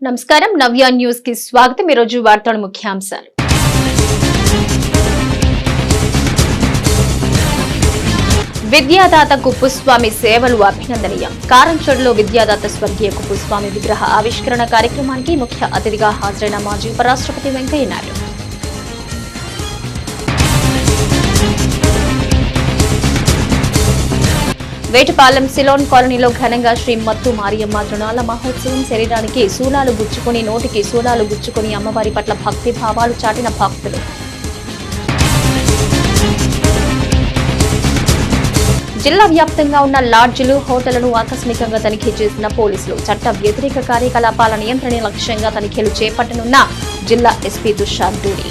నమస్కారం నవ్య న్యూస్ కి స్వాగతం। ఈ రోజు వార్తల ముఖ్యాంశాలు। విద్యాదాత కుప్పుస్వామి సేవలు అభినందనీయం। కారంచేడులో విద్యాదాత స్వర్గీయ కుప్పుస్వామి విగ్రహ ఆవిష్కరణ కార్యక్రమానికి ముఖ్య అతిథిగా హాజరైన మాజీ ఉపరాష్ట్రపతి వెంకయ్య నాయుడు। వేటపాలెం సిలోన్ కాలనీలో ఘనంగా శ్రీ మత్తు మారియమ్మ తృణాల మహోత్సవం। శరీరానికి శూలాలు గుచ్చుకుని నోటికి శూలాలు గుచ్చుకుని అమ్మవారి పట్ల భక్తి భావాలు చాటిన భక్తులు। జిల్లా వ్యాప్తంగా ఉన్న లాడ్జిలు హోటళ్లను ఆకస్మికంగా తనిఖీ చేసిన పోలీసులు। చట్ట వ్యతిరేక కార్యకలాపాల నియంత్రణ లక్ష్యంగా తనిఖీలు చేపట్టనున్న జిల్లా ఎస్పీ తుషార్ డూడి।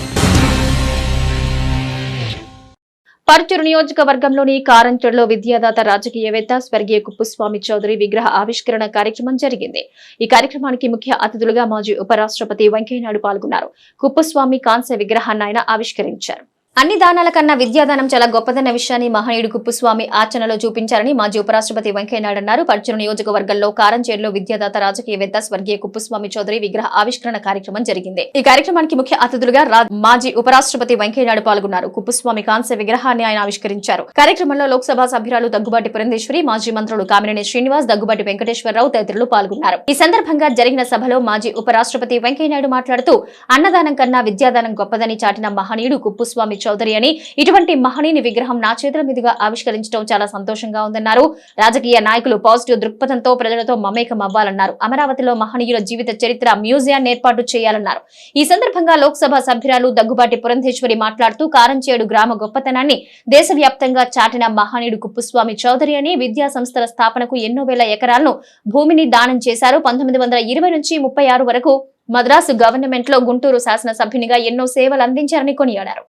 పరుచూరు నియోజకవర్గంలోని కారంచేడులో విద్యాదాత రాజకీయవేత్త స్వర్గీయ కుప్పుస్వామి చౌదరి విగ్రహ ఆవిష్కరణ కార్యక్రమం జరిగింది। ఈ కార్యక్రమానికి ముఖ్య అతిథులుగా మాజీ ఉపరాష్ట్రపతి వెంకయ్య నాయుడు పాల్గొన్నారు। కుప్పుస్వామి కాంస్య విగ్రహాన్ని ఆయన ఆవిష్కరించారు। అన్ని దానాల కన్నా విద్యాదానం చాలా గొప్పదన్న విషయాన్ని మహనీయుడు కుప్పుస్వామి ఆచరణలో చూపించారని మాజీ ఉపరాష్ట్రపతి వెంకయ్య నాయుడు అన్నారు। పరుచూరు నియోజకవర్గంలో కారంచేడులో విద్యాదాత రాజకీయవేత్త స్వర్గీయ కుప్పుస్వామి చౌదరి విగ్రహ ఆవిష్కరణ కార్యక్రమం జరిగింది। ఈ కార్యక్రమానికి ముఖ్య అతిథులుగా మాజీ ఉపరాష్ట్రపతి వెంకయ్య నాయుడు పాల్గొన్నారు। కుప్పుస్వామి కాంస్య విగ్రహాన్ని ఆయన ఆవిష్కరించారు। కార్యక్రమంలో లోక్సభ సభ్యురాలు దగ్గుబాటి పురంధేశ్వరి, మాజీ మంత్రులు కామినేని శ్రీనివాస్, దగ్గుబాటి వెంకటేశ్వరరావు తదితరులు పాల్గొన్నారు। ఈ సందర్భంగా జరిగిన సభలో మాజీ ఉపరాష్ట్రపతి వెంకయ్య నాయుడు మాట్లాడుతూ అన్నదానం కన్నా విద్యాదానం గొప్పదని చాటిన మహనీయుడు కుప్పుస్వామి చౌదరి అని, ఇటువంటి మహనీయుని విగ్రహం నా చేతుల మీదుగా ఆవిష్కరించడం చాలా సంతోషంగా ఉందన్నారు। రాజకీయ నాయకులు పాజిటివ్ దృక్పథంతో ప్రజలతో మమేకం అవ్వాలన్నారు। అమరావతిలో మహనీయుల జీవిత చరిత్ర మ్యూజియాన్ని ఏర్పాటు చేయాలన్నారు। ఈ సందర్భంగా లోక్సభ సభ్యురాలు దగ్గుబాటి పురంధేశ్వరి మాట్లాడుతూ కారంచేడు గ్రామ గొప్పతనాన్ని దేశవ్యాప్తంగా చాటిన మహనీయుడు కుప్పుస్వామి చౌదరి అని, విద్యా సంస్థల స్థాపనకు ఎన్నో వేల ఎకరాలను భూమిని దానం చేశారు। 1920 నుంచి 36 వరకు మద్రాసు గవర్నమెంట్ లో గుంటూరు శాసనసభ్యునిగా ఎన్నో సేవలు అందించారని కొనియాడారు।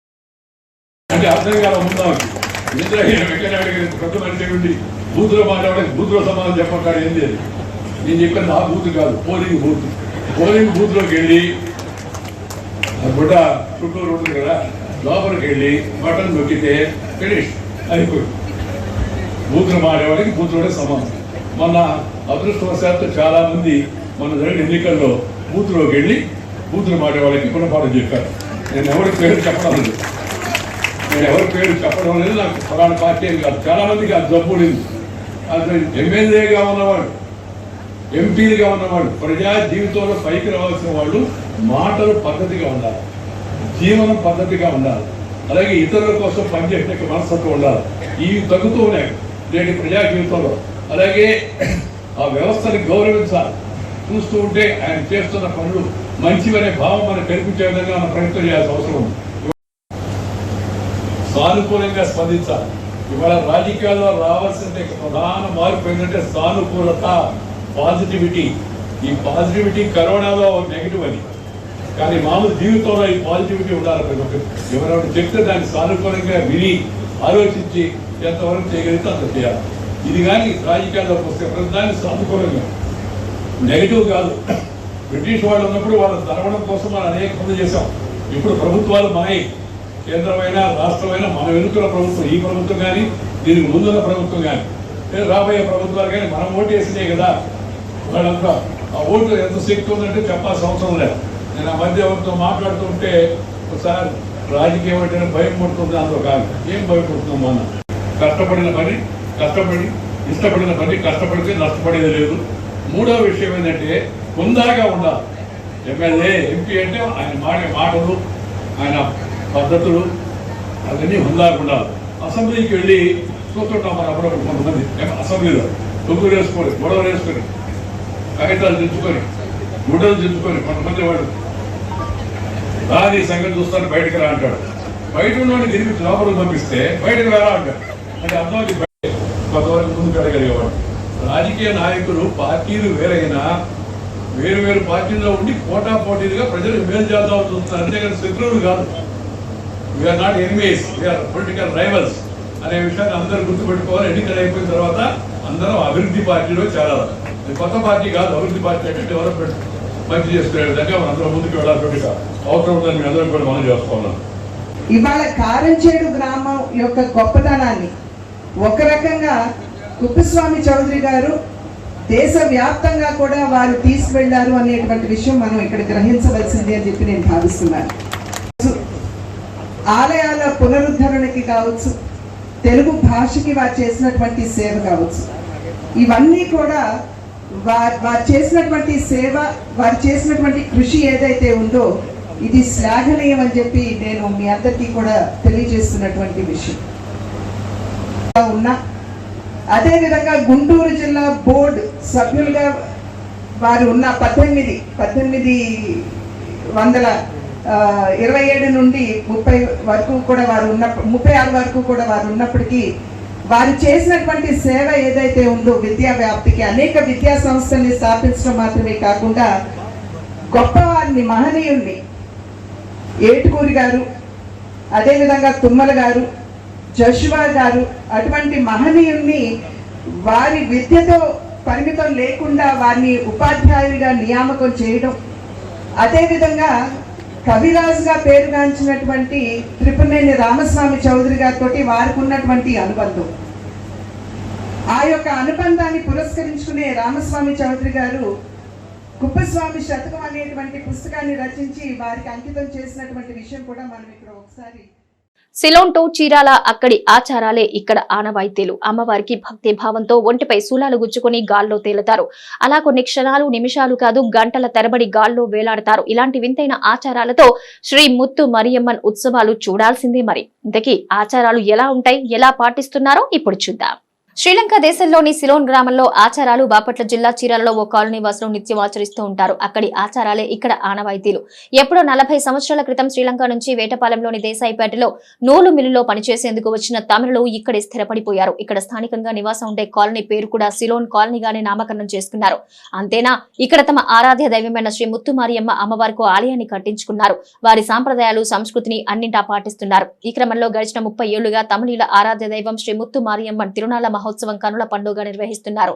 అంటే అర్థం కాల ఉందాం పెద్ద మనిషి ఉండి బూతులో మాట్లాడడానికి బూతులో సమాధానం చెప్పాడు ఏం లేదు। నేను చెప్పిన ఆ బూత్ కాదు, పోలింగ్ బూత్ లోకి వెళ్ళి గుడ్డ చుట్టూరు ఉంటుంది కదా, లోపలికి వెళ్ళి బటన్ నొక్కితే ఫినిష్ అయిపోయి బూతులు మాట్లాడడానికి బూత్లోనే సమానం। మొన్న అదృష్టవశాత్తు చాలా మంది మన జరిగిన ఎన్నికల్లో బూత్లోకి వెళ్ళి బూతులు మాట్లాడేవాళ్ళకి గుణపాఠం చెప్పారు। నేను ఎవరి పేరు చెప్పడం లేదు, నాకు ఫలానా పార్టీ ఏం కాదు। చాలా మందికి అది జబ్బు లేదు। అసలు ఎమ్మెల్యేగా ఉన్నవాడు, ఎంపీలుగా ఉన్నవాడు, ప్రజా జీవితంలో పైకి రావాల్సిన వాళ్ళు మాటలు పద్ధతిగా ఉండాలి, జీవనం పద్ధతిగా ఉండాలి, అలాగే ఇతరుల కోసం పనిచేసే మనస్తత్వం ఉండాలి। ఇవి తగ్గుతూ ఉన్నాయి నేటి ప్రజా జీవితంలో। అలాగే ఆ వ్యవస్థని గౌరవించాలి। చూస్తూ ఉంటే ఆయన చేస్తున్న పనులు మంచివనే భావం మనకు కనిపించే విధంగా మనం ప్రయత్నం చేయాల్సిన అవసరం ఉంది। సానుకూలంగా స్పందించాలి। ఇవాళ రాజకీయాల్లో రావాల్సిన ప్రధాన మార్పు ఏంటంటే సానుకూలత, పాజిటివిటీ। ఈ పాజిటివిటీ కరోనాలో నెగిటివ్ అని, కానీ మామూలు జీవితంలో ఈ పాజిటివిటీ ఉండాలి। ప్రతి ఒక్కరు ఎవరైనా చెప్తే దాన్ని సానుకూలంగా విని ఆలోచించి ఎంతవరకు చేయగలిగితే అంత చేయాలి। ఇది కానీ రాజకీయాల్లోకి వస్తే ప్రతిదాన్ని సానుకూలంగా, నెగిటివ్ కాదు। బ్రిటిష్ వాళ్ళు ఉన్నప్పుడు వాళ్ళ తరవడం కోసం మనం అనేక పనులు చేశాం। ఇప్పుడు ప్రభుత్వాలు మాయి, కేంద్రమైనా రాష్ట్రమైనా మన వెనుకల ప్రభుత్వం, ఈ ప్రభుత్వం కానీ దీనికి ముందున్న ప్రభుత్వం కానీ రాబోయే ప్రభుత్వాలు కానీ మనం ఓటు వేసినాయి కదా, వాళ్ళంతా ఆ ఓటు ఎంత శక్తి ఉందంటే చెప్పాల్సిన అవసరం లేదు। నేను ఆ మధ్య ఎవరితో మాట్లాడుతుంటే ఒకసారి రాజకీయం అంటే భయం పడుతుంది, అందులో కాదు ఏం భయపడుతున్నాం, మన కష్టపడిన పని కష్టపడి, ఇష్టపడిన పని కష్టపడితే నష్టపడేది లేదు। మూడో విషయం ఏంటంటే హుందాగా ఉండాలి। ఎమ్మెల్యే ఎంపీ అంటే ఆయన మాటలు, ఆయన పద్ధతులు అవన్నీ హుందాగా ఉండాలి। అసెంబ్లీకి వెళ్ళి చూస్తుంటాం మన అప్పుడప్పుడు కొంతమంది అసెంబ్లీలో తొమ్మిది వేసుకొని, గొడవలు వేసుకొని, కాగితాలు దించుకొని, గుడ్డలు దించుకొని, కొంతమంది వాడు రాని సంగతి చూస్తాను బయటకు రా అంటాడు। బయట ఉన్నవాడిని తిరిగి లోపలికి పంపిస్తే బయటకు రారా అంటాడు। అంటే అర్థం కొంతవరకు ముందుకు వెళ్ళగలిగేవాడు। రాజకీయ నాయకులు పార్టీలు వేరైనా వేరు పార్టీల్లో ఉండి పోటాపోటీలుగా ప్రజలకు మేలు చేద్దామని చూస్తున్నారు, అంతేగాని శత్రువులు కాదు। We are not enemies, we are political rivals అనే విషయాన్ని అందరూ గుర్తుపెట్టుకోవాలి। ఎన్నికలు అయిపోయిన తర్వాత అందరం అభివృద్ధి పార్టీలో చేరాలి। కొత్త పార్టీ కాదు, అభివృద్ధి పార్టీ అంటే డెవలప్మెంట్ మంచి చేసుకునే విధంగా మనం అందరం ముందుకు వెళ్ళాలి అవసరం ఉందని మీ అందరం కూడా మనం చేసుకోవాలి। ఇవాళ కారంచేడు గ్రామం యొక్క గొప్పతనాన్ని ఒక రకంగా కుప్పుస్వామి చౌదరి గారు దేశవ్యాప్తంగా కూడా వారు తీసుకువెళ్లారు అనేటువంటి విషయం మనం ఇక్కడ గ్రహించవలసింది అని చెప్పి నేను భావిస్తున్నాను. ఆలయాల పునరుద్ధరణకి కావచ్చు, తెలుగు భాషకి వారు చేసినటువంటి సేవ కావచ్చు, ఇవన్నీ కూడా వారు చేసినటువంటి సేవ, వారు చేసినటువంటి కృషి ఏదైతే ఉందో ఇది శ్లాఘనీయం అని చెప్పి నేను మీ అందరికీ కూడా తెలియజేస్తున్నటువంటి విషయం. అదేవిధంగా గుంటూరు జిల్లా బోర్డు సభ్యులుగా వారు ఉన్న 1827 నుండి 30 వరకు కూడా వారు ఉన్న 36 వరకు కూడా వారు ఉన్నప్పటికీ వారు చేసినటువంటి సేవ ఏదైతే ఉందో విద్యా వ్యాప్తికి అనేక విద్యా సంస్థల్ని స్థాపించడం మాత్రమే కాకుండా గొప్పవారిని, మహనీయుల్ని ఏటుకూరి గారు, అదేవిధంగా తుమ్మల గారు, జషువా గారు, అటువంటి మహనీయుల్ని వారి విద్యతో పరిమితం లేకుండా వారిని ఉపాధ్యాయులుగా నియామకం చేయడం, అదేవిధంగా కవిరాజుగా పేరుగాంచినటువంటి త్రిపురనేని రామస్వామి చౌదరి గారితో వారికి ఉన్నటువంటి అనుబంధం, ఆ యొక్క అనుబంధాన్ని పురస్కరించుకునే రామస్వామి చౌదరి గారు కుప్పస్వామి శతకం అనేటువంటి పుస్తకాన్ని రచించి వారికి అంకితం చేసినటువంటి విషయం కూడా మనం ఇక్కడ ఒకసారి. సిలోన్ టు చీరాల అక్కడి ఆచారాలే ఇక్కడ ఆనవాయితీలు. అమ్మవారికి భక్తి భావంతో ఒంటిపై శూలాలు గుచ్చుకుని గాల్లో తేలుతారు. అలా కొన్ని క్షణాలు, నిమిషాలు కాదు, గంటల తరబడి గాల్లో వేలాడతారు. ఇలాంటి వింతైన ఆచారాలతో శ్రీ ముత్తు మరియమ్మన్ ఉత్సవాలు చూడాల్సిందే. మరి ఇంతకీ ఆచారాలు ఎలా ఉంటాయి, ఎలా పాటిస్తున్నారో ఇప్పుడు చూద్దాం. శ్రీలంక దేశంలోని సిలోన్ గ్రామంలో ఆచారాలు బాపట్ల జిల్లా చీరాలలో ఓ కాలనీ వాసులు నిత్యం ఆచరిస్తూ ఉంటారు. అక్కడి ఆచారాలే ఇక్కడ ఆనవాయితీలు. ఎప్పుడో 40 సంవత్సరాల క్రితం శ్రీలంక నుంచి వేటపాలెంలోని దేశాయిపేటలో నూలు మిల్లులో పనిచేసేందుకు వచ్చిన తమిళులు ఇక్కడే స్థిరపడిపోయారు. ఇక్కడ స్థానికంగా నివాసం ఉండే కాలనీ పేరు కూడా సిలోన్ కాలనీగానే నామకరణం చేసుకున్నారు. అంతేనా, ఇక్కడ తమ ఆరాధ్య దైవమైన శ్రీ ముత్తు మరియమ్మ అమ్మవారికి ఆలయాన్ని కట్టించుకున్నారు. వారి సాంప్రదాయాలు, సంస్కృతిని అన్నింటా పాటిస్తున్నారు. ఈ క్రమంలో గడిచిన 30 ఏళ్లుగా తమిళీల ఆరాధ్య దైవం శ్రీ ముత్తు మరియమ్మ తిరునాళ్ల మహోత్సవం కనుల పండుగ నిర్వహిస్తున్నారు.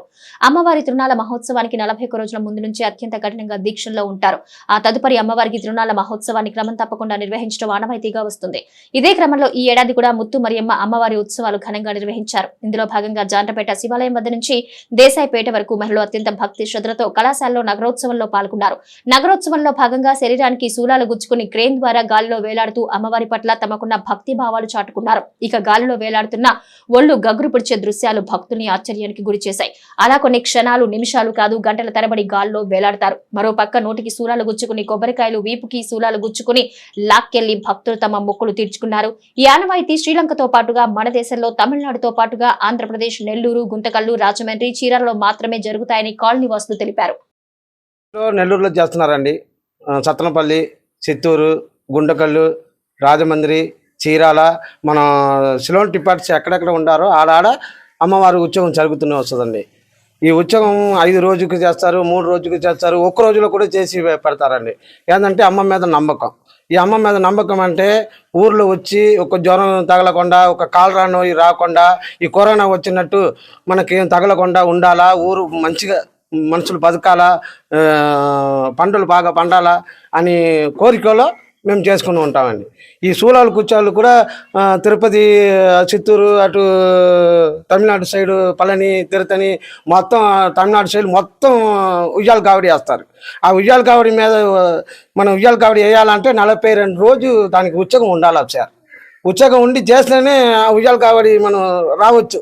అమ్మవారి తిరునాళ్ల మహోత్సవానికి 41 రోజుల ముందు నుంచి అత్యంత కఠినంగా దీక్షల్లో ఉంటారు. ఆ తదుపరి అమ్మవారికి తిరునాళ్ల మహోత్సవాన్ని క్రమం తప్పకుండా నిర్వహించడం ఆనవాయితీగా వస్తుంది. ఇదే క్రమంలో ఈ ఏడాది కూడా ముత్తు మరియమ్మ అమ్మవారి ఉత్సవాలు ఘనంగా నిర్వహించారు. ఇందులో భాగంగా జాండ్రపేట శివాలయం వద్ద నుంచి దేశాయిపేట వరకు మహిళలు అత్యంత భక్తి శ్రద్ధలతో కళాశాలలో నగరోత్సవంలో పాల్గొన్నారు. నగరోత్సవంలో భాగంగా శరీరానికి శూలాలు గుచ్చుకుని క్రేన్ ద్వారా గాలిలో వేలాడుతూ అమ్మవారి పట్ల తమకున్న భక్తి భావాలు చాటుకున్నారు. ఇక గాలిలో వేలాడుతున్న ఒళ్లు గగురు పిడిచే దృశ్యాలు భక్తుని ఆశ్చర్యానికి గురి చేశాయి. అలా కొన్ని క్షణాలు, నిమిషాలు కాదు, గంటల తరబడి గాల్లో వేలాడతారు. మరో పక్క నోటికి శూలాలు గుచ్చుకుని, కొబ్బరికాయలు వీపుకి శూలాలు గుచ్చుకుని లాక్కెళ్లి భక్తులు తమ మొక్కులు తీర్చుకున్నారు. ఈ ఆనవాయితీ శ్రీలంకతో పాటుగా మన దేశంలో తమిళనాడుతో పాటుగా ఆంధ్రప్రదేశ్, నెల్లూరు, గుంతకల్లు, రాజమండ్రి, చీరాలలో మాత్రమే జరుగుతాయని కాలనీ వాసులు తెలిపారు. నెల్లూరులో చేస్తున్నారండి. సత్తనపల్లి, చిత్తూరు, గుంటకల్లు, రాజమండ్రి, చీరాల, మన సిలోన్ డిపార్ట్స్ ఎక్కడెక్కడ ఉండారో ఆడాడ అమ్మవారి ఉత్సవం జరుగుతూనే వస్తుందండి. ఈ ఉత్సవం 5 రోజులకు చేస్తారు, 3 రోజులకు చేస్తారు, 1 రోజులో కూడా చేసి పెడతారండి. ఏంటంటే అమ్మ మీద నమ్మకం. ఈ అమ్మ మీద నమ్మకం అంటే ఊర్లో వచ్చి ఒక జ్వరం తగలకుండా, ఒక కాలరా నోయి రాకుండా, ఈ కరోనా వచ్చినట్టు మనకేం తగలకుండా ఉండాలా, ఊరు మంచిగా మనుషులు బతకాలా, పంటలు బాగా పండాలా అని కోరికలో మేము చేసుకుని ఉంటామండి. ఈ శూలాలు కూర్చోళ్ళు కూడా తిరుపతి, చిత్తూరు, అటు తమిళనాడు సైడు పళని, తిరుతని, మొత్తం తమిళనాడు సైడ్ మొత్తం ఉయ్యాల కావడి వేస్తారు. ఆ ఉయ్యాల కావడి మీద మనం ఉయ్యాల కావడి వేయాలంటే 42 రోజు దానికి ఉత్సవం ఉండాలి సార్. ఉత్సవం ఉండి చేస్తేనే ఆ ఉయ్యాల కావడి మనం రావచ్చు,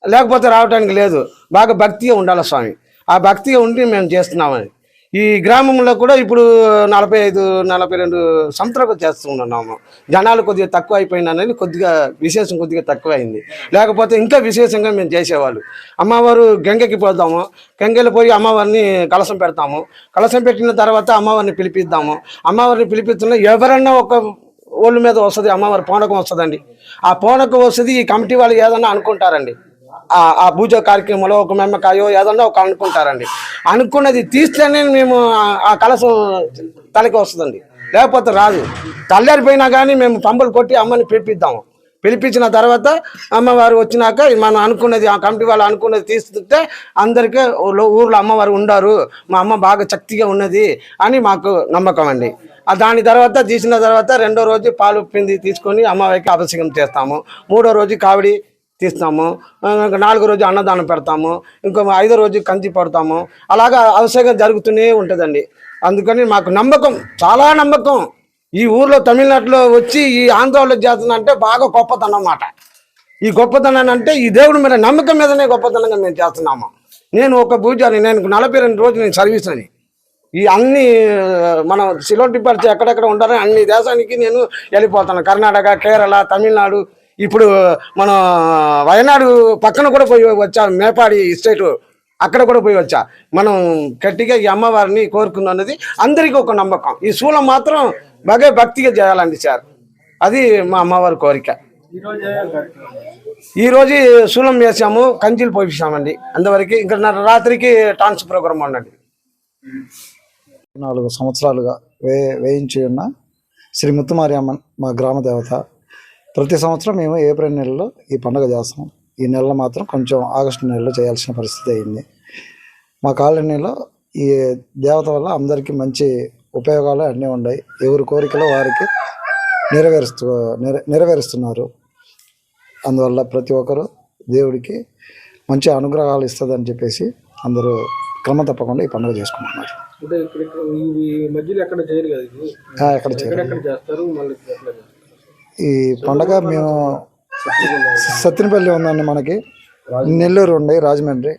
లేకపోతే రావడానికి లేదు. బాగా భక్తిగా ఉండాలి స్వామి. ఆ భక్తిగా ఉండి మేము చేస్తున్నామని. ఈ గ్రామంలో కూడా ఇప్పుడు 45-42 సంవత్సరాలు చేస్తున్నాము. జనాలు కొద్దిగా తక్కువ అయిపోయినానని కొద్దిగా విశేషం కొద్దిగా తక్కువైంది. లేకపోతే ఇంకా విశేషంగా మేము చేసేవాళ్ళు. అమ్మవారు గంగకి పోతాము, గంగలో పోయి అమ్మవారిని కలశం పెడతాము. కలశం పెట్టిన తర్వాత అమ్మవారిని పిలిపిద్దాము. అమ్మవారిని పిలిపిస్తున్న ఎవరన్నా ఒక ఒళ్ళు మీద వస్తుంది, అమ్మవారి పూనకం వస్తుందండి. ఆ పూనకం వస్తుంది, ఈ కమిటీ వాళ్ళు ఏదన్నా అనుకుంటారండి. ఆ పూజ కార్యక్రమంలో ఒక మెమ్మకాయో ఏదన్నా ఒక అనుకుంటారండి. అనుకున్నది తీస్తేనే మేము ఆ కలశం తలకి వస్తుందండి, లేకపోతే రాదు. తల్లారిపోయినా కానీ మేము పంబలు కొట్టి అమ్మని పిలిపిద్దాము. పిలిపించిన తర్వాత అమ్మవారు వచ్చినాక మనం అనుకున్నది, ఆ కమిటీ వాళ్ళు అనుకున్నది తీస్తుంటే అందరికీ ఊర్లో అమ్మవారు ఉండారు, మా అమ్మ బాగా శక్తిగా ఉన్నది అని మాకు నమ్మకం అండి. దాని తర్వాత తీసిన తర్వాత 2వ రోజు పాలు పిండి తీసుకొని అమ్మవారికి అభిషేకం చేస్తాము. 3వ రోజు కావిడి తీస్తాము, ఇంకా 4వ రోజు అన్నదానం పెడతాము, ఇంకో 5వ రోజు కంచి పడతాము. అలాగా అవసరంగా జరుగుతూనే ఉంటుందండి. అందుకని మాకు నమ్మకం, చాలా నమ్మకం. ఈ ఊర్లో తమిళనాడులో వచ్చి ఈ ఆంధ్రాలో చేస్తుందంటే బాగా గొప్పతనం అన్నమాట. ఈ గొప్పతనాన్ని అంటే ఈ దేవుడి మీద నమ్మకం మీదనే గొప్పతనంగా మేము చేస్తున్నాము. నేను ఒక పూజారి, నేను 42 రోజులు నేను సర్వీస్ అని ఈ అన్ని మనం సిలోన్ టిప్పాడ్స్ ఎక్కడెక్కడ ఉంటారో అన్ని దేశానికి నేను వెళ్ళిపోతాను. కర్ణాటక, కేరళ, తమిళనాడు, ఇప్పుడు మన వయనాడు పక్కన కూడా పోయి వచ్చా, మేపాడి స్టేటు, అక్కడ కూడా పోయి వచ్చా. మనం గట్టిగా ఈ అమ్మవారిని కోరుకున్నది అందరికీ ఒక నమ్మకం. ఈ శూలం మాత్రం బాగా భక్తిగా చేయాలండి సార్, అది మా అమ్మవారి కోరిక. ఈరోజు శూలం వేసాము, కంచెలు పోయిస్తామండి. అంతవరకు ఇంకా రాత్రికి డాన్స్ ప్రోగ్రామ్ ఉండండి. 4 సంవత్సరాలుగా వేయించి ఉన్న శ్రీ ముత్తుమారి అమ్మ మా గ్రామ దేవత. ప్రతి సంవత్సరం మేము ఏప్రిల్ నెలలో ఈ పండుగ చేస్తాం. ఈ నెలలో మాత్రం కొంచెం ఆగస్టు నెలలో చేయాల్సిన పరిస్థితి అయింది. మా కాలనీలో ఈ దేవత వల్ల అందరికీ మంచి ఉపయోగాలు అన్నీ ఉన్నాయి. ఎవరి కోరికలు వారికి నెరవేరుస్తున్నారు. అందువల్ల ప్రతి ఒక్కరు దేవుడికి మంచి అనుగ్రహాలు ఇస్తుందని చెప్పేసి అందరూ క్రమం తప్పకుండా ఈ పండుగ చేసుకుంటున్నారు. ఈ పండుగ మేము సత్తినపల్లి ఉందండి, మనకి నెల్లూరు ఉండే, రాజమండ్రి,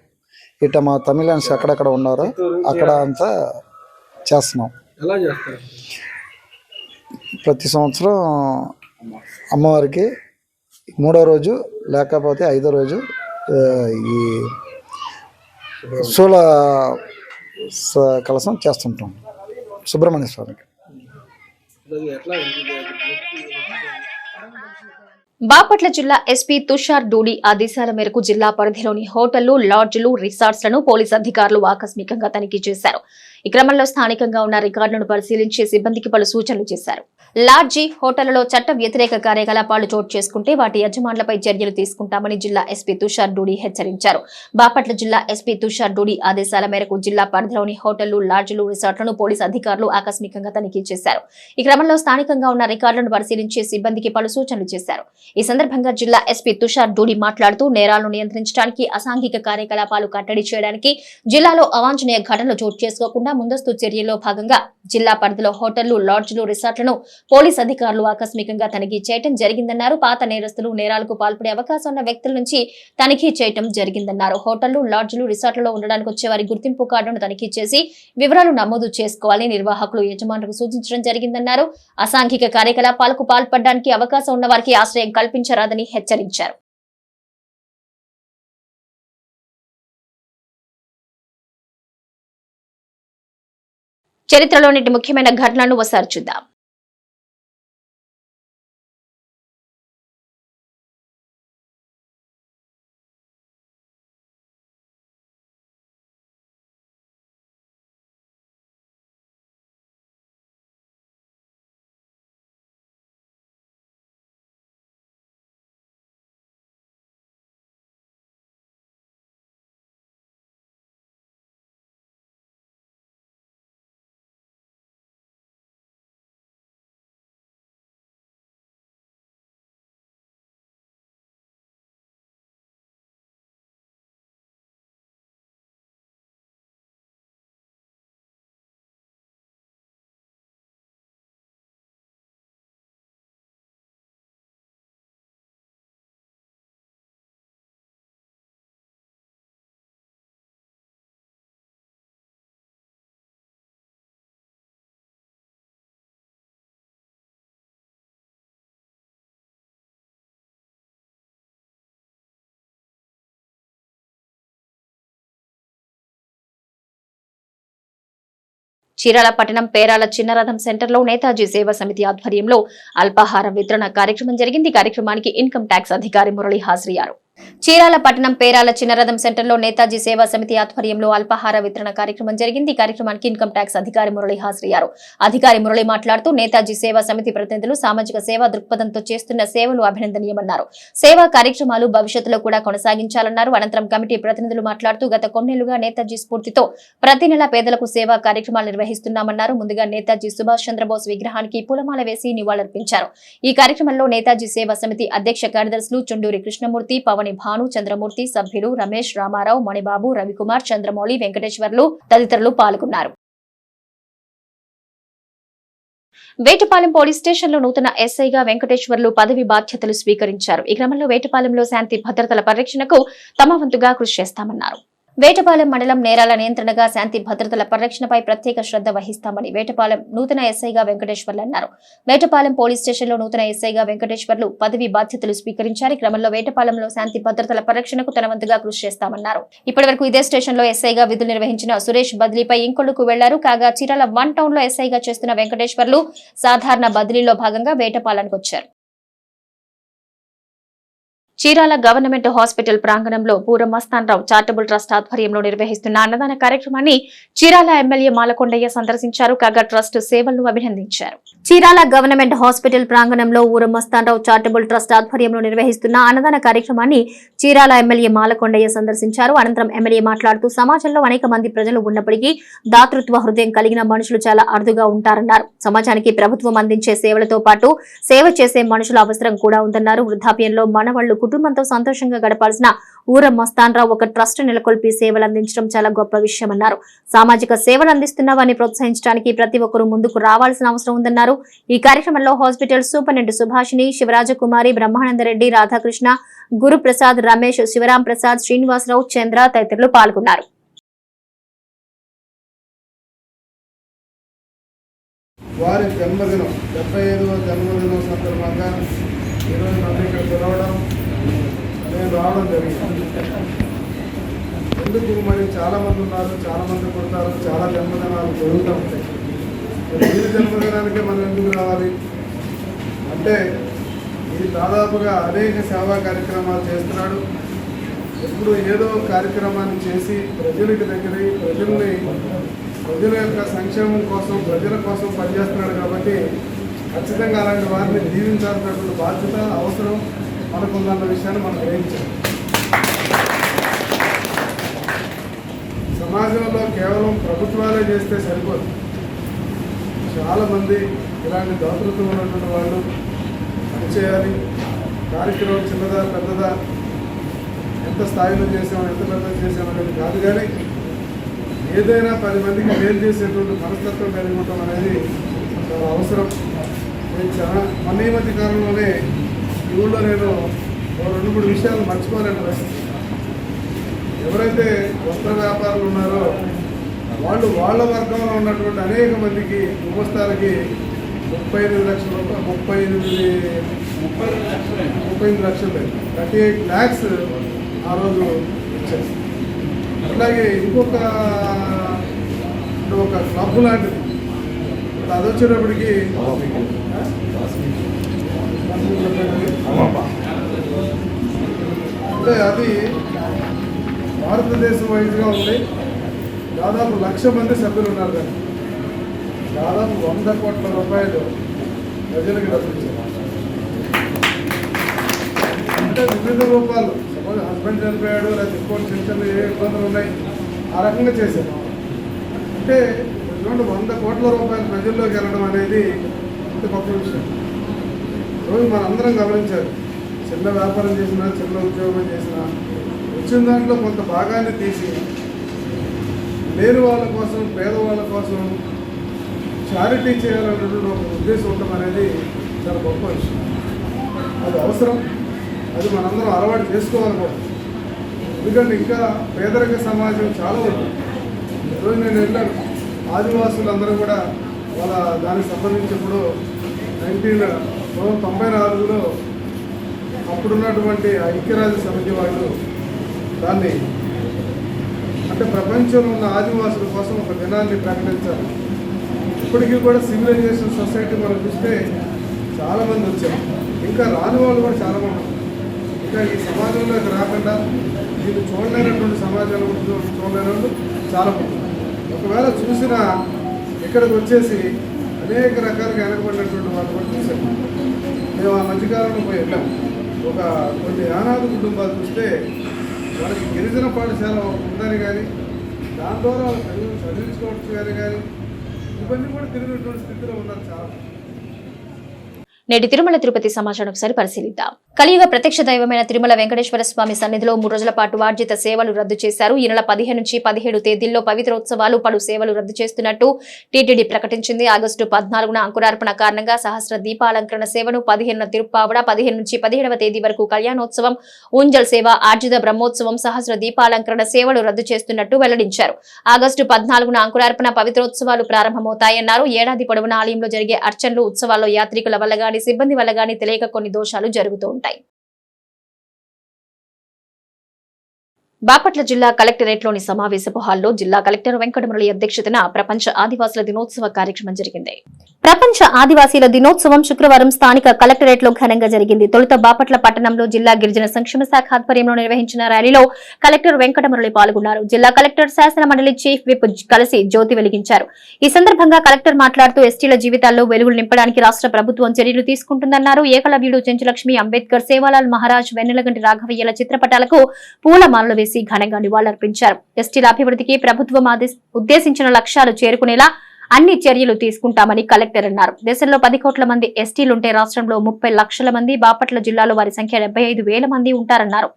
ఇట్లా మా తమిళన్స్ ఎక్కడెక్కడ ఉన్నారో అక్కడ అంతా చేస్తున్నాం. ప్రతి సంవత్సరం అమ్మవారికి 3వ రోజు లేకపోతే 5వ రోజు ఈ శూల కలసం చేస్తుంటాం సుబ్రహ్మణ్య స్వామికి. బాపట్ల జిల్లా ఎస్పీ తుషార్ డూడి ఆదేశాల మేరకు జిల్లా పరిధిలోని హోటళ్లు, లాడ్జ్లు, రిసార్ట్స్ లను పోలీసు అధికారులు ఆకస్మికంగా తనిఖీ చేశారు. ఈ క్రమంలో స్థానికంగా ఉన్న రికార్డులను పరిశీలించి సిబ్బందికి పలు సూచనలు చేశారు. లాడ్జీ, హోటళ్లలో చట్ట వ్యతిరేక కార్యకలాపాలు చోటు చేసుకుంటే వాటి యజమానులపై చర్యలు తీసుకుంటామని జిల్లా ఎస్పీ తుషార్ డూడి హెచ్చరించారు. బాపట్ల జిల్లా ఎస్పీ తుషార్ డూడి ఆదేశాల మేరకు జిల్లా పరిధిలోని హోటళ్లు, లాడ్జీలు, రిసార్ట్లను పోలీసు అధికారులు ఆకస్మికంగా తనిఖీ చేశారు. ఈ క్రమంలో స్థానికంగా ఉన్న రికార్డులను పరిశీలించి సిబ్బందికి పలు సూచనలు చేశారు. ఈ సందర్భంగా జిల్లా ఎస్పీ తుషార్ డూడి మాట్లాడుతూ నేరాలను నియంత్రించడానికి, అసాంఘిక కార్యకలాపాలు కట్టడి చేయడానికి జిల్లాలో అవాంఛనీయ ఘటనలు చోటు చేసుకోకుండా ముందస్తు చర్యల్లో భాగంగా జిల్లా పరిధిలో హోటళ్లు, లాడ్జీలు, రిసార్ట్లను పోలీసు అధికారులు ఆకస్మికంగా తనిఖీ చేయడం జరిగిందన్నారు. పాత నేరస్తులు, నేరాలకు పాల్పడే అవకాశం ఉన్న వ్యక్తుల నుంచి తనిఖీ చేయడం జరిగిందన్నారు. హోటళ్లు, లాడ్జీలు, రిసార్ట్లలో ఉండడానికి వచ్చే వారి గుర్తింపు కార్డును తనిఖీ చేసి వివరాలు నమోదు చేసుకోవాలని నిర్వాహకులు, యజమానులకు సూచించడం జరిగిందన్నారు. అసాంఘిక కార్యకలాపాలకు పాల్పడడానికి అవకాశం ఉన్న వారికి ఆశ్రయం కల్పించరాదని హెచ్చరించారు. చరిత్రలోని ముఖ్యమైన ఘటనలను ఒకసారి చూద్దాం. చీరాల పట్టణం పేరాల చిన్నరథం సెంటర్లో నేతాజీ సేవా సమితి ఆధ్వర్యంలో అల్పాహార వితరణ కార్యక్రమం జరిగింది. కార్యక్రమానికి ఇన్కమ్ ట్యాక్స్ అధికారి మురళి హాజరయ్యారు. చీరాల పట్టణం పేరాల చిన్నరథం సెంటర్లో నేతాజీ సేవా సమితి ఆధ్వర్యంలో అల్పాహార వితరణ కార్యక్రమం జరిగింది. ఈ కార్యక్రమానికి ఇన్కమ్ ట్యాక్స్ అధికారి మురళి హాజరయ్యారు. అధికారి మురళి మాట్లాడుతూ నేతాజీ సేవా సమితి ప్రతినిధులు సామాజిక సేవా దృక్పథంతో చేస్తున్న సేవలు అభినందనీయమన్నారు. సేవా కార్యక్రమాలు భవిష్యత్తులో కూడా కొనసాగించాలన్నారు. అనంతరం కమిటీ ప్రతినిధులు మాట్లాడుతూ గత కొన్నేళ్లుగా నేతాజీ స్ఫూర్తితో ప్రతి నెల పేదలకు సేవా కార్యక్రమాలు నిర్వహిస్తున్నామన్నారు. ముందుగా నేతాజీ సుభాష్ చంద్రబోస్ విగ్రహానికి పూలమాల వేసి నివాళులర్పించారు. ఈ కార్యక్రమంలో నేతాజీ సేవా సమితి అధ్యక్ష కార్యదర్శులు చుండూరి కృష్ణమూర్తి, పవన్ గోని భాను, చంద్రమూర్తి, సభ్యులు రమేష్, రామారావు, మణిబాబు, రవికుమార్, చంద్రమౌళి, వెంకటేశ్వర్లు తదితరులు పాల్గొన్నారు. వేటపాలెం పోలీస్ స్టేషన్లో నూతన ఎస్ఐగా వెంకటేశ్వర్లు పదవి బాధ్యతలు స్వీకరించారు. ఈ క్రమంలో వేటపాలెంలో శాంతి భద్రతల పరిరక్షణకు తమ వంతుగా కృషి చేస్తామన్నారు. వేటపాలెం మండలం నేరాల నియంత్రణగా శాంతి భద్రతల పరిరక్షణపై ప్రత్యేక శ్రద్ధ వహిస్తామని వేటపాలెం నూతన ఎస్ఐగా వెంకటేశ్వర్లు అన్నారు. వేటపాలెం పోలీస్ స్టేషన్లో నూతన ఎస్ఐగా వెంకటేశ్వర్లు పదవి బాధ్యతలు స్వీకరించారు. ఈ క్రమంలో వేటపాలెంలో శాంతి భద్రతల పరిరక్షణకు తన వంతుగా కృషి చేస్తామన్నారు. ఇప్పటివరకు ఇదే స్టేషన్లో ఎస్ఐగా విధులు నిర్వహించిన సురేష్ బదిలీపై ఇంకొల్లుకు వెళ్లారు. కాగా చీరాల 1 టౌన్ లో ఎస్ఐగా చేస్తున్న వెంకటేశ్వర్లు సాధారణ బదిలీలో భాగంగా వేటపాలెంకు వచ్చారు. చీరాల గవర్నమెంట్ హాస్పిటల్ ప్రాంగణంలో పూరం మస్తాన్రావు చారిటబుల్ ట్రస్ట్ ఆధ్వర్యంలో నిర్వహిస్తున్న అన్నదాన కార్యక్రమాన్ని చీరాల ఎమ్మెల్యే మాలకొండయ్య సందర్శించారు. కాగా ట్రస్ట్ సేవలను అభినందించారు. చీరాల గవర్నమెంట్ హాస్పిటల్ ప్రాంగణంలో ఊరం మస్తాన్రావు చారిటబుల్ ట్రస్ట్ ఆధ్వర్యంలో నిర్వహిస్తున్న అన్నదాన కార్యక్రమాన్ని చీరాల ఎమ్మెల్యే మాలకొండయ్య సందర్శించారు. అనంతరం ఎమ్మెల్యే మాట్లాడుతూ సమాజంలో అనేక మంది ప్రజలు ఉన్నప్పటికీ దాతృత్వ హృదయం కలిగిన మనుషులు చాలా అరుదుగా ఉంటారన్నారు. సమాజానికి ప్రభుత్వం అందించే సేవలతో పాటు సేవ చేసే మనుషుల అవసరం కూడా ఉందన్నారు. వృద్ధాప్యంలో మనవాళ్లు కుటుంబంతో సంతోషంగా గడపాల్సిన ఊరం మస్తాన్రావు ఒక ట్రస్ట్ నెలకొల్పి సేవలు అందించడం చాలా గొప్ప విషయమన్నారు. సామాజిక సేవలు అందిస్తున్న వారిని ప్రోత్సహించడానికి ప్రతి ఒక్కరూ ముందుకు రావాల్సిన అవసరం ఉందన్నారు. ఈ కార్యక్రమంలో హాస్పిటల్ సూపరింటెండెంట్ సుభాషిణి, శివరాజకుమారి, బ్రహ్మానందరెడ్డి, రాధాకృష్ణ, గురుప్రసాద్, రమేష్, శివరాం ప్రసాద్, శ్రీనివాసరావు, చంద్ర తదితరులు పాల్గొన్నారు. వారి జన్మదినం 75వ జన్మదినం సందర్భంగా ఈరోజు నన్ను ఇక్కడ పిలవడం, నేను రావడం జరిగింది. ఎందుకు మరి చాలామంది ఉన్నారు, చాలామంది పుడతారు, చాలా జన్మదినాలు జరుగుతూ ఉంటాయి. ఈ జన్మదినానికే మనం ఎందుకు రావాలి అంటే ఇది దాదాపుగా అనేక సేవా కార్యక్రమాలు చేస్తున్నాడు. ఎప్పుడు ఏదో కార్యక్రమాన్ని చేసి ప్రజలకి దగ్గర ప్రజల యొక్క సంక్షేమం కోసం, ప్రజల కోసం పనిచేస్తున్నాడు. కాబట్టి ఖచ్చితంగా అలాంటి వారిని జీవించాల్సినటువంటి బాధ్యత, అవసరం మనకుందన్న విషయాన్ని మనం గ్రహించాలి. సమాజంలో కేవలం ప్రభుత్వాలే చేస్తే సరిపోదు. చాలామంది ఇలాంటి దాతృత్వం ఉన్నటువంటి వాళ్ళు పనిచేయాలి. కార్యక్రమం చిన్నదా పెద్దదా, ఎంత స్థాయిలో చేసామో ఎంత పెద్దగా చేసామనేది కాదు, కానీ ఏదైనా 10 మందికి మేలు చేసేటువంటి మనస్తత్వం కలిగి ఉండటం అనేది చాలా అవసరం. నేను మన ఈ మధ్య కాలంలోనే ఈ ఊళ్ళో నేను 2-3 విషయాలు మర్చిపోలేని పరిస్థితి. ఎవరైతే వస్త్ర వ్యాపారులు ఉన్నారో వాళ్ళు వాళ్ళ వర్గంలో ఉన్నటువంటి అనేక మందికి ఉపస్థాలకి 35 లక్షల రూపాయలు, 35 లక్షలు 38 lakhs ఆ రోజు ఇచ్చారు. అట్లాగే ఇంకొక క్లబ్ లాంటిది అది వచ్చేటప్పటికి అంటే అది భారతదేశం వైజ్గా ఉంది. దాదాపు 1,00,000 మంది సభ్యులు ఉన్నారు. కానీ దాదాపు 100 కోట్ల రూపాయలు ప్రజలకు డబ్బించారు. అంటే వివిధ రూపాలు, సపోజ్ హస్బెండ్ చనిపోయాడు, లేదా ఇంకోటి చిన్న చిన్న ఏ ఇబ్బందులు ఉన్నాయి, ఆ రకంగా చేశారు. అంటే 100 కోట్ల రూపాయలు ప్రజల్లోకి వెళ్ళడం అనేది ఇంత గొప్ప విషయం. రోజు మనందరం గమనించాలి. చిన్న వ్యాపారం చేసినా, చిన్న ఉద్యోగం చేసినా వచ్చిన దాంట్లో కొంత భాగాన్ని తీసి లేని వాళ్ళ కోసం, పేదవాళ్ళ కోసం చారిటీ చేయాలన్నటువంటి ఒక ఉద్దేశం ఉండడం అనేది చాలా గొప్ప విషయం. అది అవసరం. అది మనందరం అలవాటు చేసుకోవాలి కూడా. ఎందుకంటే ఇంకా పేదరిక సమాజం చాలా ఉంది. ఈరోజు నేను వెళ్ళాను, ఆదివాసులందరూ కూడా వాళ్ళ దానికి సంబంధించినప్పుడు 1994లో అప్పుడున్నటువంటి ఐక్యరాజ్య సమితి వాళ్ళు దాన్ని అంటే ప్రపంచంలో ఉన్న ఆదివాసుల కోసం ఒక దినాన్ని ప్రకటించారు. ఇప్పటికీ కూడా సివిలైజేషన్ సొసైటీ మనం చూస్తే చాలామంది వచ్చారు. ఇంకా రాని వాళ్ళు కూడా చాలామంది. ఇంకా ఈ సమాజంలోకి రాకుండా దీన్ని చూడలేనటువంటి సమాజంలో చూడలేని వాళ్ళు చాలామంది. ఒకవేళ చూసినా ఇక్కడికి వచ్చేసి అనేక రకాలుగా వెనకబడినటువంటి వాళ్ళు కూడా చూసాము. మేము ఆ మధ్యకాలంలో పోయి వెళ్ళాము. కొన్ని అనాథ కుటుంబాలు చూస్తే వాళ్ళకి గిరిజన పాఠశాల ఉందని కానీ దాని ద్వారా వాళ్ళ పిల్లలు చదివించుకోవచ్చు కానీ ఇవన్నీ కూడా తిరిగినటువంటి స్థితిలో ఉన్నారు చాలా. నేటి తిరుమల తిరుపతి సమాచారం ఒకసారి పరిశీలిద్దాం. కలియుగ ప్రత్యక్ష దైవమైన తిరుమల వెంకటేశ్వర స్వామి సన్నిధిలో 3 రోజుల పాటు ఆర్జిత సేవలు రద్దు చేశారు. ఈ నెల 15 నుంచి 17 తేదీల్లో పవిత్రోత్సవాలు పలు సేవలు రద్దు చేస్తున్నట్టు టీటీడీ ప్రకటించింది. ఆగస్టు 14న అంకురార్పణ కారణంగా సహస్ర దీపాలంకరణ సేవను, 15న తిరుప్పావడ, 15 నుంచి 17వ తేదీ వరకు కళ్యాణోత్సవం, ఊంజల్ సేవ, ఆర్జిత బ్రహ్మోత్సవం, సహస్ర దీపాలంకరణ సేవలు రద్దు చేస్తున్నట్టు వెల్లడించారు. ఆగస్టు 14న అంకురార్పణ పవిత్రోత్సవాలు ప్రారంభమవుతాయన్నారు. ఏడాది పొడవునా ఆలయంలో జరిగే అర్చనలు, ఉత్సవాల్లో యాత్రికుల వల్ల గాని, సిబ్బంది వల్ల గాని తెలియక కొన్ని దోషాలు జరుగుతూ ఉంటాయి. బాపట్ల జిల్లా కలెక్టరేట్లోని సమావేశపు హాల్లో జిల్లా కలెక్టర్ వెంకటమురళి అధ్యక్షతన ప్రపంచ ఆదివాసుల దినోత్సవ కార్యక్రమం జరిగింది. ప్రపంచ ఆదివాసీల దినోత్సవం శుక్రవారం స్థానిక కలెక్టరేట్లో ఘనంగా జరిగింది. తొలుత బాపట్ల పట్టణంలో జిల్లా గిరిజన సంక్షేమ శాఖ ఆధ్వర్యంలో నిర్వహించిన ర్యాలీలో కలెక్టర్ వెంకటమురళి పాల్గొన్నారు. జిల్లా కలెక్టర్, శాసన మండలి చీఫ్ విప్ కలిసి జ్యోతి వెలిగించారు. ఈ సందర్భంగా కలెక్టర్ మాట్లాడుతూ ఎస్టీల జీవితాల్లో వెలుగులు నింపడానికి రాష్ట్ర ప్రభుత్వం చర్యలు తీసుకుంటుందన్నారు. ఏకలవ్యుడు, చెంచులక్ష్మి, అంబేద్కర్, సేవాలాల్ మహారాజ్, వెన్నెలగంటి రాఘవయ్యల చిత్రపటాలకు పూలమాలలు వేసి ఘనంగా నివాళులర్పించారు. ఎస్టీల అభివృద్ధికి ప్రభుత్వం ఉద్దేశించిన లక్ష్యాలు చేరుకునేలా అన్ని చర్యలు తీసుకుంటామని కలెక్టర్ అన్నారు. దేశంలో 10 కోట్ల మంది ఎస్టీలుంటే రాష్ట్రంలో 30 లక్షల మంది, బాపట్ల జిల్లాలో వారి సంఖ్య 75,000 మంది ఉంటారన్నారు.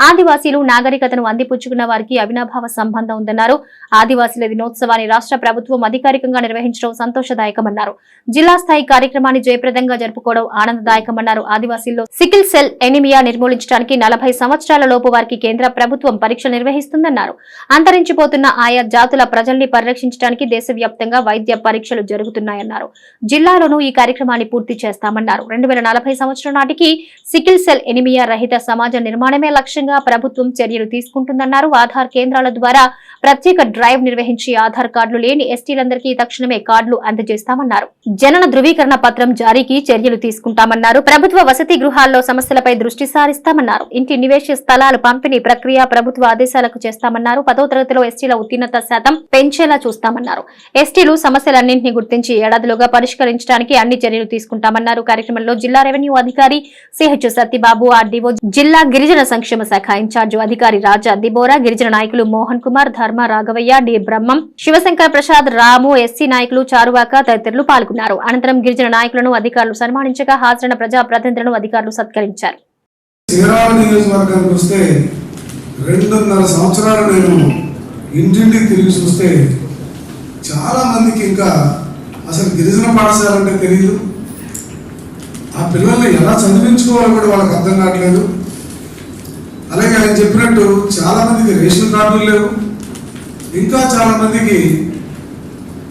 ఆదివాసీలు నాగరికతను అందిపుచ్చుకున్న వారికి అవినాభావ సంబంధం ఉందన్నారు. ఆదివాసీల దినోత్సవాన్ని రాష్ట్ర ప్రభుత్వం అధికారికంగా నిర్వహించడం సంతోషదాయకమన్నారు. జిల్లా స్థాయి కార్యక్రమాన్ని జయప్రదంగా జరుపుకోవడం ఆనందదాయకమన్నారు. ఆదివాసీల్లో సికిల్ సెల్ ఎనిమియా నిర్మూలించడానికి 40 సంవత్సరాల లోపు వారికి కేంద్ర ప్రభుత్వం పరీక్షలు నిర్వహిస్తుందన్నారు. అంతరించిపోతున్న ఆయా జాతుల ప్రజల్ని పరిరక్షించడానికి దేశవ్యాప్తంగా వైద్య పరీక్షలు జరుగుతున్నాయన్నారు. జిల్లాలోనూ ఈ కార్యక్రమాన్ని పూర్తి చేస్తామన్నారు. 2040 సంవత్సరం నాటికి సికిల్ సెల్ ఎనిమియా రహిత సమాజ నిర్మాణమే లక్ష్యంగా ప్రభుత్వం చర్యలు తీసుకుంటుందన్నారు. ఆధార్ కేంద్రాల ద్వారా ప్రత్యేక డ్రైవ్ నిర్వహించి ఆధార్ కార్డులు లేని ఎస్టీలందరికీ తక్షణమే కార్డులు అందజేస్తామన్నారు. జనన ధృవీకరణ పత్రం జారీకి చర్యలు తీసుకుంటామన్నారు. ప్రభుత్వ వసతి గృహాల్లో సమస్యలపై దృష్టి సారిస్తామన్నారు. ఇంటి నివేశ స్థలాలు పంపిణీ ప్రక్రియ ప్రభుత్వ ఆదేశాలకు చేస్తామన్నారు. 10వ తరగతిలో ఎస్టీల ఉత్తీర్ణత శాతం పెంచేలా చూస్తామన్నారు. ఎస్టీలు సమస్యలన్నింటినీ గుర్తించి ఏడాదిలోగా పరిష్కరించడానికి అన్ని చర్యలు తీసుకుంటామన్నారు. కార్యక్రమంలో జిల్లా రెవెన్యూ అధికారి సిహెచ్ సత్యబాబు, ఆర్డీఓ, జిల్లా గిరిజన సంక్షేమ శాఖ ఇన్ఛార్జి అధికారి రాజా దిబోరా, గిరిజన నాయకులు మోహన్ కుమార్, ధర్మ, రాఘవయ్య, డి బ్రహ్మం, శివశంకర్ ప్రసాద్, రాము, ఎస్సీ నాయకులు చారువాక తదితరులు పాల్గొన్నారు. అనంతరం గిరిజన నాయకులను అధికారులు సన్మానించగా హాజరైన ప్రజాప్రతినిధులను అధికారులు సత్కరించారు. 2.5 సంవత్సరాలు నేను ఇంటింటికి తిరిగి చూస్తే చాలా మందికి ఇంకా అసలు గిరిజన పాఠశాల అంటే తెలియదు. ఆ పిల్లల్ని ఎలా చదివించుకోవాలో కూడా వాళ్ళకి అర్థం కావట్లేదు. అలాగే ఆయన చెప్పినట్టు చాలా మందికి రేషన్ కార్డులు లేవు, ఇంకా చాలా మందికి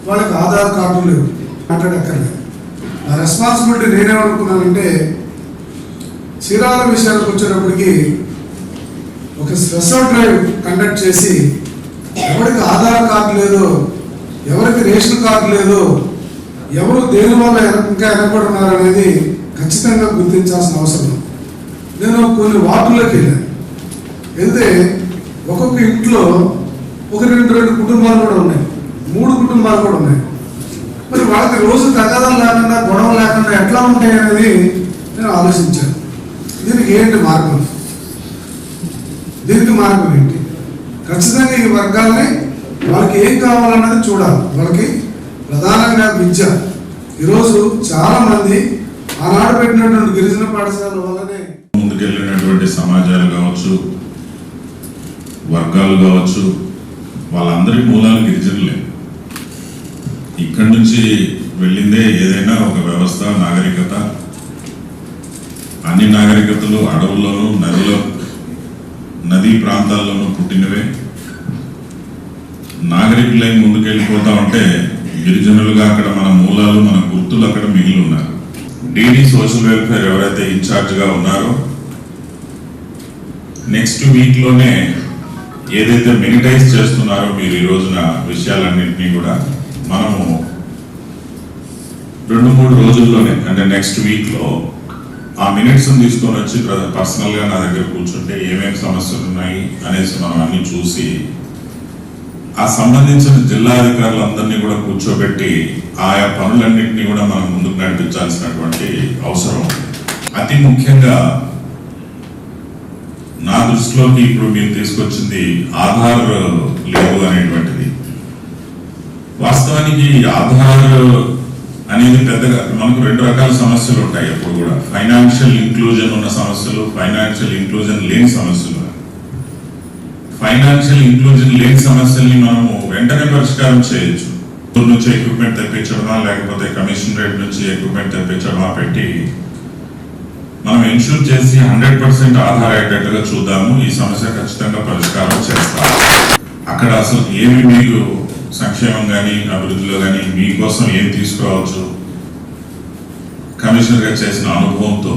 వాళ్ళకి ఆధార్ కార్డులు లేవు. మాట్లాడక్కర్లేదు. ఆ రెస్పాన్సిబిలిటీ నేనేమనుకున్నానంటే చీరాల విషయానికి వచ్చేటప్పటికి ఒక స్పెషల్ డ్రైవ్ కండక్ట్ చేసి ఎవరికి ఆధార్ కార్డు లేదో, ఎవరికి రేషన్ కార్డు లేదో, ఎవరు దేని వల్ల ఇంకా వెనకబడున్నారు అనేది ఖచ్చితంగా గుర్తించాల్సిన అవసరం. నేను కొన్ని వార్డుల్లోకి వెళ్తే ఒక్కొక్క ఇంట్లో ఒక 2 కుటుంబాలు కూడా ఉన్నాయి, 3 కుటుంబాలు కూడా ఉన్నాయి. మరి వాళ్ళకి రోజు తగాదాలు లేకుండా, గొడవ లేకుండా ఎట్లా ఉంటాయి అనేది నేను ఆలోచించాను. దీనికి ఏంటి మార్గం? దీనికి మార్గం ఏంటి? ఖచ్చితంగా ఈ వర్గాల్ని వాళ్ళకి ఏం కావాలన్నది చూడాలి. వాళ్ళకి ప్రధానంగా విద్య. ఈరోజు చాలా మంది ఆనాడు పెట్టినటువంటి గిరిజన పాఠశాల వల్లనే ముందుకెళ్ళినటువంటి సమాజాలు కావచ్చు, వర్గాలు కావచ్చు, వాళ్ళందరి మూలాలు గిరిజనులే. ఇక్కడి నుంచి వెళ్ళిందే ఏదైనా ఒక వ్యవస్థ, నాగరికత. అన్ని నాగరికతలు అడవుల్లోనూ, నదీ ప్రాంతాల్లోనూ పుట్టినవే. నాగరికులై ముందుకెళ్ళిపోతా ఉంటే గిరిజనులుగా అక్కడ మన మూలాలు, మన గుర్తులు అక్కడ మిగిలి ఉన్నారు. డీడీ సోషల్ వెల్ఫేర్ ఎవరైతే ఇన్ఛార్జ్గా ఉన్నారో నెక్స్ట్ వీక్లోనే ఏదైతే మినిటైజ్ చేస్తున్నారో మీరు ఈ రోజున విషయాలన్నింటినీ కూడా మనము 2-3 రోజుల్లోనే, అంటే నెక్స్ట్ వీక్లో ఆ మినిట్స్ తీసుకొని వచ్చి పర్సనల్గా నా దగ్గర కూర్చుంటే ఏమేమి సమస్యలు ఉన్నాయి అనేసి మనం అన్ని చూసి ఆ సంబంధించిన జిల్లా అధికారులందరినీ కూడా కూర్చోబెట్టి ఆయా పనులన్నింటినీ కూడా మనం ముందుకు నడిపించాల్సినటువంటి అవసరం. అతి ముఖ్యంగా నా దృష్టిలోకి ఇప్పుడు మీరు తీసుకొచ్చింది ఆధార్ లేదు అనేటువంటిది. వాస్తవానికి ఆధార్ అనేది పెద్దగా మనకు 2 రకాల సమస్యలు ఉంటాయి ఎప్పుడు కూడా, ఫైనాన్షియల్ ఇంక్లూజన్ ఉన్న సమస్యలు, ఫైనాన్షియల్ ఇంక్లూజన్ లేని సమస్యలు. ఫైనాన్షియల్ ఇంక్లూజన్ లేని సమస్యల్ని మనము వెంటనే పరిష్కారం చేయొచ్చు. ఊరు నుంచి ఎక్విప్మెంట్ తెప్పించడమా లేకపోతే కమిషన్ రేట్ నుంచి ఎక్విప్మెంట్ తెప్పించడమా పెట్టి మనం ఇన్షూర్ చేసి 100% ఆధార్ అయ్యేటట్టుగా చూద్దాము. ఈ సమస్య ఖచ్చితంగా పరిష్కారం చేస్తాం. అక్కడ అసలు ఏమి మీకు సంక్షేమం కానీ అభివృద్ధిలో కానీ మీకోసం ఏం తీసుకురావచ్చు, కమిషనర్గా చేసిన అనుభవంతో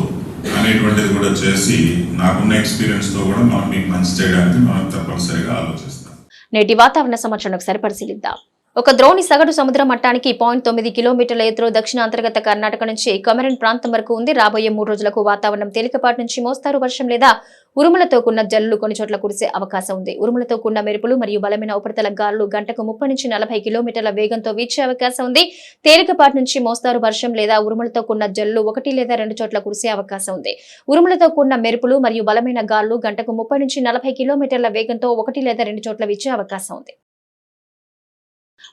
అనేటువంటిది కూడా చేసి నాకున్న ఎక్స్పీరియన్స్తో కూడా మనం మీకు మంచి చేయడానికి మనం తప్పనిసరిగా ఆలోచిస్తాం. నేటి వాతావరణ సమాచారం ఒకసారి పరిశీలిద్దాం. ఒక ద్రోణి సగటు సముద్ర మట్టానికి 0.9 కిలోమీటర్ల ఎత్తులో దక్షిణ అంతర్గత కర్ణాటక నుంచి కొమెరన్ ప్రాంతం వరకు ఉంది. రాబోయే 3 రోజులకు వాతావరణం తేలికపాటి నుంచి మోస్తారు వర్షం లేదా ఉరుములతో కూడిన జల్లులు కొన్ని చోట్ల కురిసే అవకాశం ఉంది. ఉరుములతో కూడిన మెరుపులు మరియు బలమైన ఉపరితల గాలులు గంటకు 30 నుంచి 40 కిలోమీటర్ల వేగంతో వీచే అవకాశం ఉంది. తేలికపాటి నుంచి మోస్తారు వర్షం లేదా ఉరుములతో కూడిన జల్లులు 1 లేదా 2 చోట్ల కురిసే అవకాశం ఉంది. ఉరుములతో కూడిన మెరుపులు మరియు బలమైన గాలులు గంటకు 30 నుంచి 40 కిలోమీటర్ల వేగంతో 1 లేదా 2 చోట్ల వీచే అవకాశం ఉంది.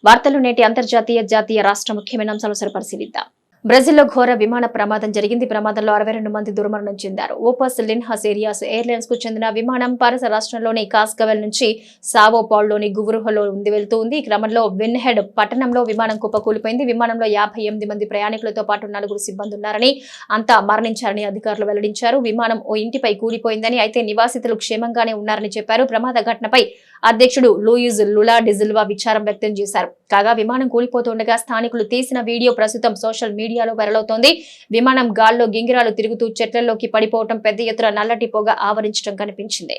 వార్తలు నేటి అంతర్జాతీయ జాతీయ రాష్ట్ర ముఖ్యమైన అంశాలు పరిశీలిద్దాం. బ్రెజిల్లో ఘోర విమాన ప్రమాదం జరిగింది. ప్రమాదంలో 62 మంది దుర్మరణం చెందారు. ఓపస్ లిన్హాస్ ఏరియాస్ ఎయిర్లైన్స్ కు చెందిన విమానం పారిస్ రాష్ట్రంలోని కాస్కవెల్ నుంచి సావో పాల్లోని గువురుహలో వెళ్తూ ఉంది. ఈ క్రమంలో విన్హెడ్ పట్టణంలో విమానం కుప్పకూలిపోయింది. విమానంలో 58 మంది ప్రయాణికులతో పాటు 4 సిబ్బంది ఉన్నారని, అంతా మరణించారని అధికారులు వెల్లడించారు. విమానం ఓ ఇంటిపై కూలిపోయిందని, అయితే నివాసితులు క్షేమంగానే ఉన్నారని చెప్పారు. ప్రమాద ఘటనపై అధ్యక్షుడు లూయిజ్ లులా డిజిల్వా విచారం వ్యక్తం చేశారు. కాగా విమానం కూలిపోతుండగా స్థానికులు తీసిన వీడియో ప్రస్తుతం సోషల్ మీడియాలో వైరలవుతోంది. విమానం గాల్లో గింగిరాలు తిరుగుతూ చెట్లలోకి పడిపోవడం, పెద్ద ఎత్తున నల్లటి పొగ ఆవరించడం కనిపించింది.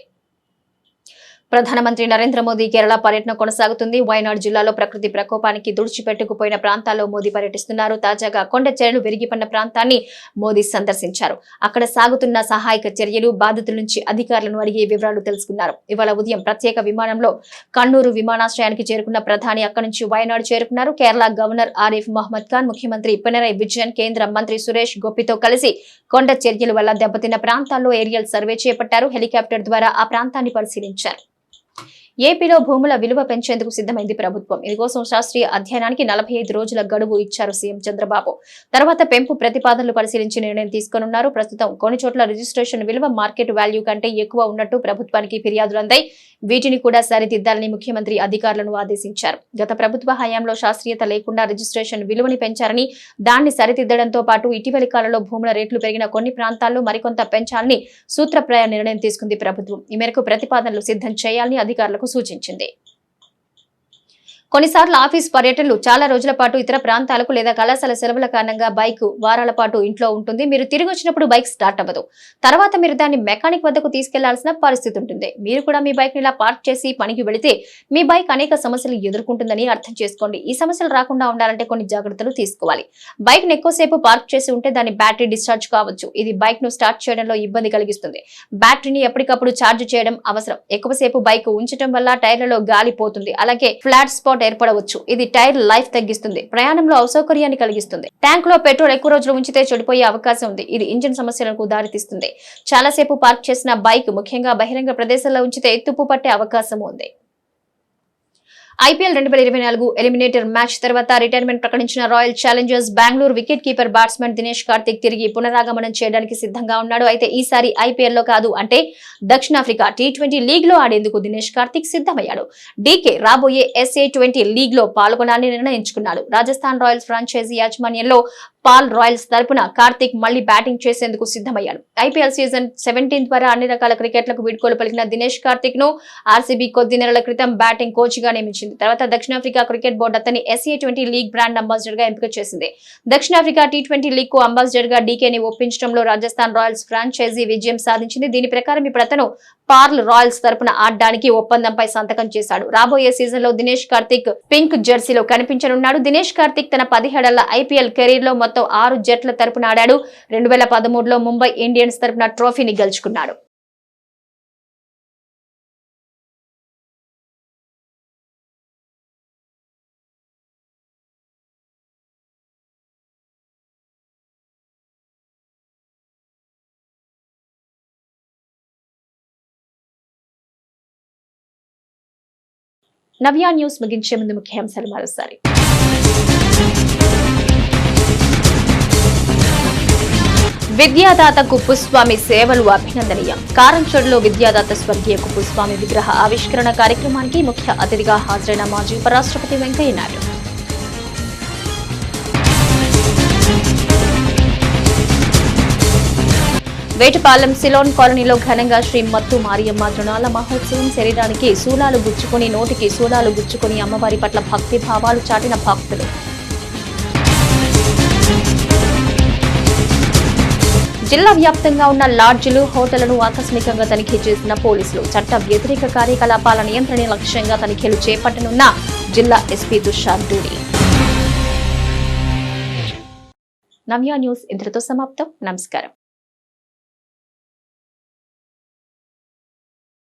ప్రధానమంత్రి నరేంద్ర మోదీ కేరళ పర్యటన కొనసాగుతుంది. వయనాడ్ జిల్లాలో ప్రకృతి ప్రకోపానికి తుడిచిపెట్టుకుపోయిన ప్రాంతాల్లో మోదీ పర్యటిస్తున్నారు. తాజాగా కొండ చర్యలు విరిగిపడిన ప్రాంతాన్ని మోదీ సందర్శించారు. అక్కడ సాగుతున్న సహాయక చర్యలు, బాధితుల నుంచి అధికారులను అడిగే వివరాలు తెలుసుకున్నారు. ఇవాళ ఉదయం ప్రత్యేక విమానంలో కണ്ണూరు విమానాశ్రయానికి చేరుకున్న ప్రధాని అక్కడి నుంచి వయనాడు చేరుకున్నారు. కేరళ గవర్నర్ ఆరిఫ్ మహ్మద్ ఖాన్, ముఖ్యమంత్రి పినరయ్ విజయన్, కేంద్ర మంత్రి సురేష్ గోపితో కలిసి కొండ చర్యల వల్ల దెబ్బతిన్న ప్రాంతాల్లో ఏరియల్ సర్వే చేపట్టారు. హెలికాప్టర్ ద్వారా ఆ ప్రాంతాన్ని పరిశీలించారు. ఏపీలో భూముల విలువ పెంచేందుకు సిద్ధమైంది ప్రభుత్వం. ఇందుకోసం శాస్త్రీయ అధ్యయనానికి 45 రోజుల గడువు ఇచ్చారు సీఎం చంద్రబాబు. తర్వాత పెంపు ప్రతిపాదనలు పరిశీలించి నిర్ణయం తీసుకోనున్నారు. ప్రస్తుతం కొన్ని చోట్ల రిజిస్ట్రేషన్ విలువ మార్కెట్ వాల్యూ కంటే ఎక్కువ ఉన్నట్టు ప్రభుత్వానికి ఫిర్యాదులు అందాయి. వీటిని కూడా సరిదిద్దాలని ముఖ్యమంత్రి అధికారులను ఆదేశించారు. గత ప్రభుత్వ హయాంలో శాస్త్రీయత లేకుండా రిజిస్ట్రేషన్ విలువని పెంచారని, దాన్ని సరిదిద్దడంతో పాటు ఇటీవలి కాలంలో భూముల రేట్లు పెరిగిన కొన్ని ప్రాంతాల్లో మరికొంత పెంచాలని సూత్రప్రాయ నిర్ణయం తీసుకుంది ప్రభుత్వం. ఈ మేరకు ప్రతిపాదనలు సిద్ధం చేయాలని అధికారులకు సూచించింది. కొన్నిసార్లు ఆఫీస్ పర్యటనలు చాలా రోజుల పాటు ఇతర ప్రాంతాలకు లేదా కళాశాల సెలవుల కారణంగా బైక్ వారాల పాటు ఇంట్లో ఉంటుంది. మీరు తిరిగి వచ్చినప్పుడు బైక్ స్టార్ట్ అవ్వదు. తర్వాత మీరు దాన్ని మెకానిక్ వద్దకు తీసుకెళ్లాల్సిన పరిస్థితి ఉంటుంది. మీరు కూడా మీ బైక్ ని ఇలా పార్క్ చేసి పనికి వెళితే మీ బైక్ అనేక సమస్యలు ఎదుర్కొంటుందని అర్థం చేసుకోండి. ఈ సమస్యలు రాకుండా ఉండాలంటే కొన్ని జాగ్రత్తలు తీసుకోవాలి. బైక్ ను ఎక్కువసేపు పార్క్ చేసి ఉంటే దాని బ్యాటరీ డిశ్చార్జ్ కావచ్చు. ఇది బైక్ ను స్టార్ట్ చేయడంలో ఇబ్బంది కలిగిస్తుంది. బ్యాటరీని ఎప్పటికప్పుడు ఛార్జ్ చేయడం అవసరం. ఎక్కువసేపు బైక్ ఉంచడం వల్ల టైర్లలో గాలి పోతుంది. అలాగే ఫ్లాట్ స్పాట్ ఏర్పడవచ్చు. ఇది టైర్ లైఫ్ తగ్గిస్తుంది, ప్రయాణంలో అసౌకర్యాన్ని కలిగిస్తుంది. ట్యాంక్ లో పెట్రోల్ ఎక్కువ రోజులు ఉంచితే చెడిపోయే అవకాశం ఉంది. ఇది ఇంజిన్ సమస్యలకు దారితీస్తుంది. చాలాసేపు పార్క్ చేసిన బైక్ ముఖ్యంగా బహిరంగ ప్రదేశాల్లో ఉంచితే తుప్పు పట్టే అవకాశం ఉంది. ఐపీఎల్ 2024 ఎలిమినేటర్ మ్యాచ్ తర్వాత రిటైర్మెంట్ ప్రకటించిన royal Challengers Bengaluru wicket keeper batsmen Dinesh Karthik తిరిగి పునరాగమనం చేయడానికి సిద్ధంగా ఉన్నాడు. అయితే ఈసారి ఐపీఎల్ లో కాదు, అంటే దక్షిణాఫ్రికా T20 లీగ్ లో ఆడేందుకు దినేష్ కార్తిక్ సిద్ధమయ్యాడు. డీకే రాబోయే SA20 లీగ్ లో పాల్గొనాలని నిర్ణయించుకున్నాడు. రాజస్థాన్ రాయల్స్ ఫ్రాంచైజీ యాజమాన్యంలో పాల్ రాయల్స్ తరపున కార్తిక్ మళ్లీ బ్యాటింగ్ చేసేందుకు సిద్ధమయ్యాడు. ఐపీఎల్ సీజన్ 17 ద్వారా అన్ని రకాల క్రికెట్లకు వీడ్కోలు పలికిన దినేష్ కార్తిక్ ను ఆర్సీబీ కొద్ది నెలల క్రితం బ్యాటింగ్ కోచ్ గా నియమించింది. తర్వాత దక్షిణాఫ్రికా క్రికెట్ బోర్డు అతన్ని SA20 లీగ్ బ్రాండ్ అంబాసిడర్ గా ఎంపిక చేసింది. దక్షిణాఫ్రికా T20 లీగ్ కు అంబాసిడర్ గా డీకేని ఒప్పించడంలో రాజస్థాన్ రాయల్స్ ఫ్రాంచైజీ విజయం సాధించింది. దీని ప్రకారం ఇప్పుడు అతను పార్ల్ రాయల్స్ తరపున ఆడడానికి ఒప్పందంపై సంతకం చేశాడు. రాబోయే సీజన్ లో దినేష్ కార్తిక్ పింక్ జెర్సీలో కనిపించనున్నాడు. దినేష్ కార్తిక్ తన 17 ఏళ్ల ఐపీఎల్ కెరీర్ లో మొత్తం 6 జట్ల తరపున ఆడాడు. 2013లో ముంబై ఇండియన్స్ తరపున ట్రోఫీని గెలుచుకున్నాడు. నవ్య న్యూస్ ముగించే ముందు ముఖ్యాంశాలు మరోసారి. విద్యాదాత కుప్పుస్వామి సేవలు అభినందనీయం. కారంచేడులో విద్యాదాత స్వర్గీయ కుప్పుస్వామి విగ్రహ ఆవిష్కరణ కార్యక్రమానికి ముఖ్య అతిథిగా హాజరైన మాజీ ఉపరాష్ట్రపతి వెంకయ్యనాయుడు. వేటపాలెం సిలోన్ కాలనీలో ఘనంగా శ్రీ మత్తు మారియమ్మ తృణాల మహోత్సవం. శరీరానికి శూలాలు గుచ్చుకుని నోటికి శూలాలు గుచ్చుకుని అమ్మవారి పట్ల భక్తి భావాలు చాటిన భక్తులు. జిల్లా వ్యాప్తంగా ఉన్న లాడ్జిలు, హోటళ్లను ఆకస్మికంగా తనిఖీ చేసిన పోలీసులు. చట్ట వ్యతిరేక కార్యకలాపాల నియంత్రణ లక్ష్యంగా తనిఖీలు చేపట్టనున్న జిల్లా ఎస్పీ తుషార్ డూడి. నవ్య న్యూస్ ఇంతటితో సమాప్తం. నమస్కారం.